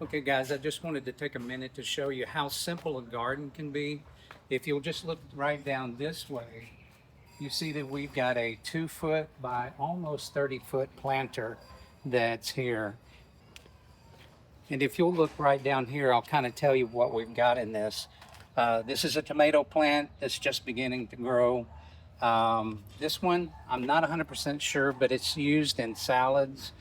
Okay, guys, I just wanted to take a minute to show you how simple a garden can be. If you'll just look right down this way, you see that we've got a 2 foot by almost 30-foot planter that's here. And if you'll look right down here, I'll kind of tell you what we've got in this. This is a tomato plant that's just beginning to grow. This one, I'm not 100% sure, but it's used in salads.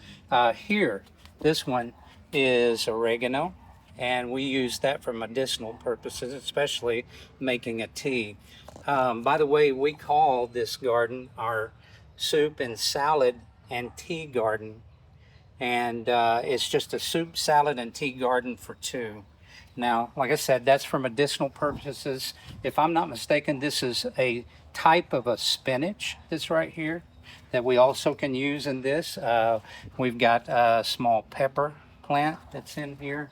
Here, this one is oregano, and we use that for medicinal purposes, especially making a tea. By the way, we call this garden our soup and salad and tea garden, and it's just a soup, salad, and tea garden for two. Now, like I said, that's for medicinal purposes. If I'm not mistaken, this is a type of a spinach that's right here that we also can use in this. We've got a small pepper plant that's in here.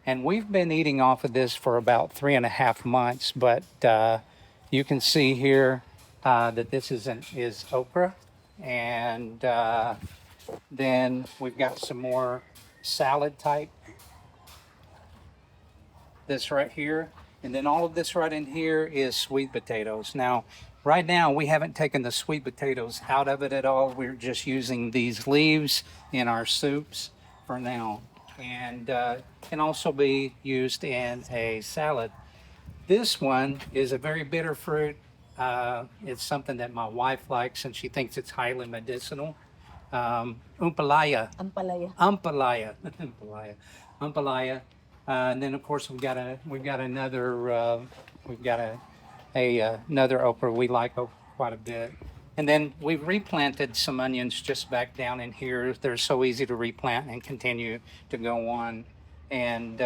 And we've been eating off of this for about 3.5 months, but you can see here that this is okra. And then we've got some more salad type, this right here. And then all of this right in here is sweet potatoes. Now, right now, we haven't taken the sweet potatoes out of it at all. We're just using these leaves in our soups for now. And can also be used in a salad. This one is a very bitter fruit. It's something that my wife likes, and she thinks it's highly medicinal. Umpalaya. Ampalaya. Ampalaya. Ampalaya. Ampalaya. And then of course we've got another another okra we like quite a bit. And then we've replanted some onions just back down in here. They're so easy to replant and continue to go on. And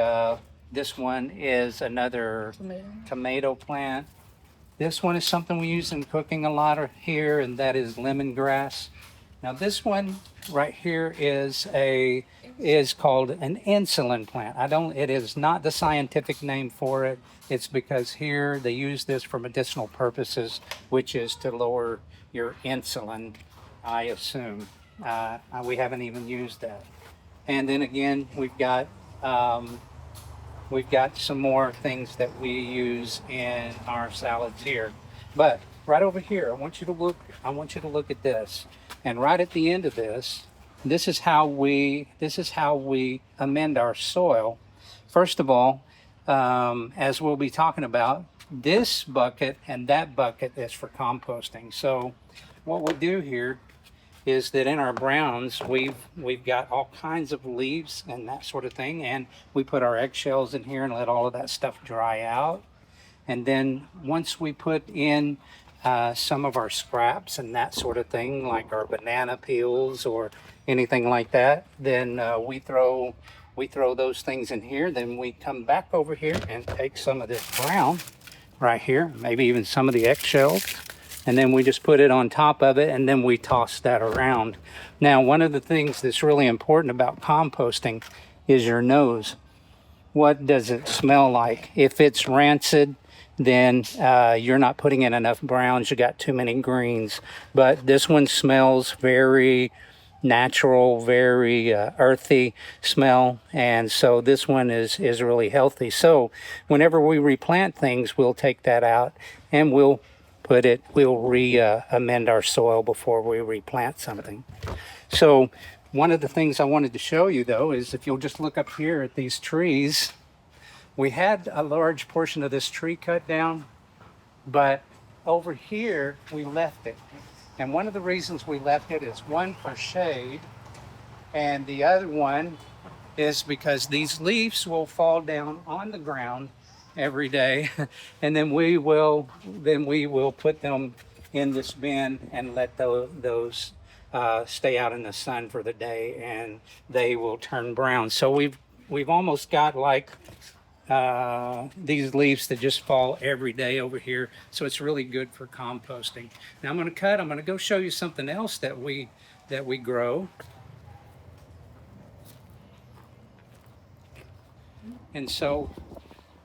this one is another tomato plant. This one is something we use in cooking a lot here, and that is lemongrass. Now this one right here is called an insulin plant. It is not the scientific name for it. It's because here they use this for medicinal purposes, which is to lower your insulin, I assume. We haven't even used that. And then again, we've got some more things that we use in our salads here. But right over here, I want you to look at this. And right at the end of this, this is how we amend our soil. First of all, as we'll be talking about, this bucket and that bucket is for composting. So what we do here is that in our browns, we've got all kinds of leaves and that sort of thing, and we put our eggshells in here and let all of that stuff dry out. And then once we put in some of our scraps and that sort of thing, like our banana peels or anything like that, then we throw those things in here. Then we come back over here and take some of this brown right here, maybe even some of the eggshells, and then we just put it on top of it, and then we toss that around. Now, one of the things that's really important about composting is your nose. What does it smell like? If it's rancid, then you're not putting in enough browns. You got too many greens. But this one smells very natural, very earthy smell, and so this one is really healthy. So whenever we replant things, we'll take that out and we'll amend our soil before we replant something. So one of the things I wanted to show you, though, is if you'll just look up here at these trees, we had a large portion of this tree cut down, but over here we left it. And one of the reasons we left it is one, for shade, and the other one is because these leaves will fall down on the ground every day, and then we will put them in this bin and let those stay out in the sun for the day, and they will turn brown. So we've almost got like these leaves that just fall every day over here, so it's really good for composting. Now I'm going to go show you something else that we grow. And so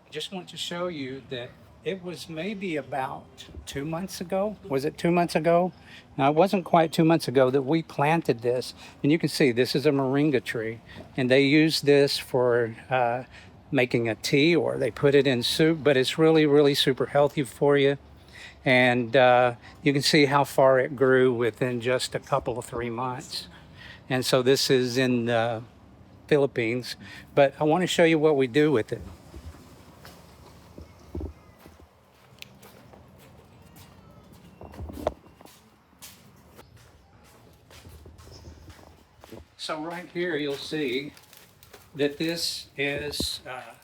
I just want to show you that It was maybe about 2 months ago. Was it 2 months ago? Now, it wasn't quite 2 months ago that we planted this. And you can see this is a moringa tree. And they use this for making a tea, or they put it in soup. But it's really, really super healthy for you. And you can see how far it grew within just a couple of 3 months. And so this is in the Philippines. But I want to show you what we do with it. So right here, you'll see that this is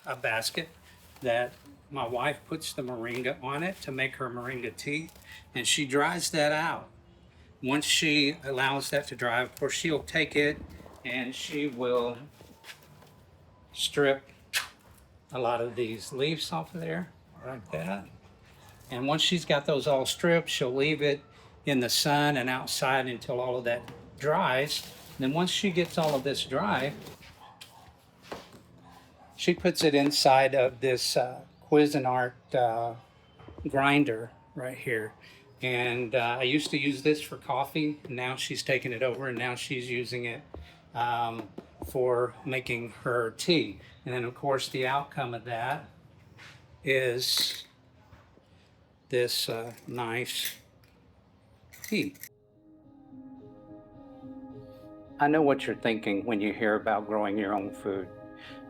a basket that my wife puts the moringa on it to make her moringa tea, and she dries that out. Once she allows that to dry, of course, she'll take it and she will strip a lot of these leaves off of there, like that. And once she's got those all stripped, she'll leave it in the sun and outside until all of that dries. And then once she gets all of this dry, she puts it inside of this Cuisinart grinder right here. And I used to use this for coffee. Now she's taken it over, and now she's using it for making her tea. And then, of course, the outcome of that is this nice tea. I know what you're thinking when you hear about growing your own food.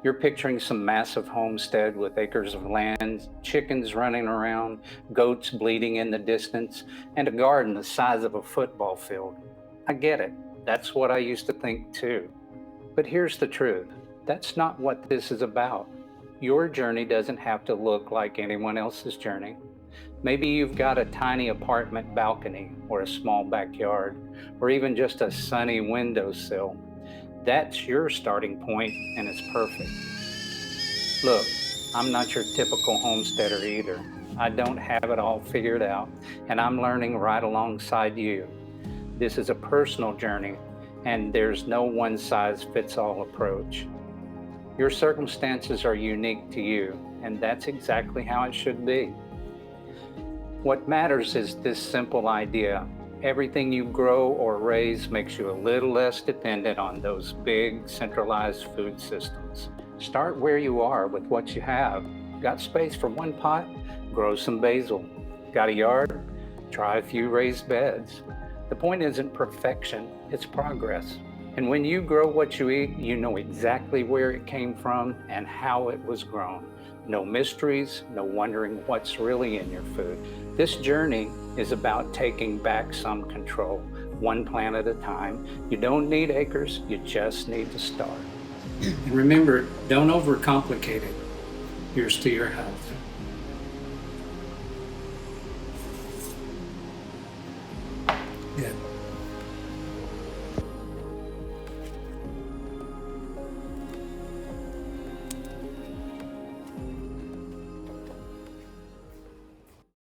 You're picturing some massive homestead with acres of land, chickens running around, goats bleating in the distance, and a garden the size of a football field. I get it. That's what I used to think too. But here's the truth. That's not what this is about. Your journey doesn't have to look like anyone else's journey. Maybe you've got a tiny apartment balcony or a small backyard, or even just a sunny windowsill. That's your starting point, and it's perfect. Look, I'm not your typical homesteader either. I don't have it all figured out, and I'm learning right alongside you. This is a personal journey, and there's no one-size-fits-all approach. Your circumstances are unique to you, and that's exactly how it should be. What matters is this simple idea. Everything you grow or raise makes you a little less dependent on those big centralized food systems. Start where you are with what you have. Got space for one pot? Grow some basil. Got a yard? Try a few raised beds. The point isn't perfection, it's progress. And when you grow what you eat, you know exactly where it came from and how it was grown. No mysteries, no wondering what's really in your food. This journey is about taking back some control, one plant at a time. You don't need acres, you just need to start. And remember, don't overcomplicate it. Here's to your health.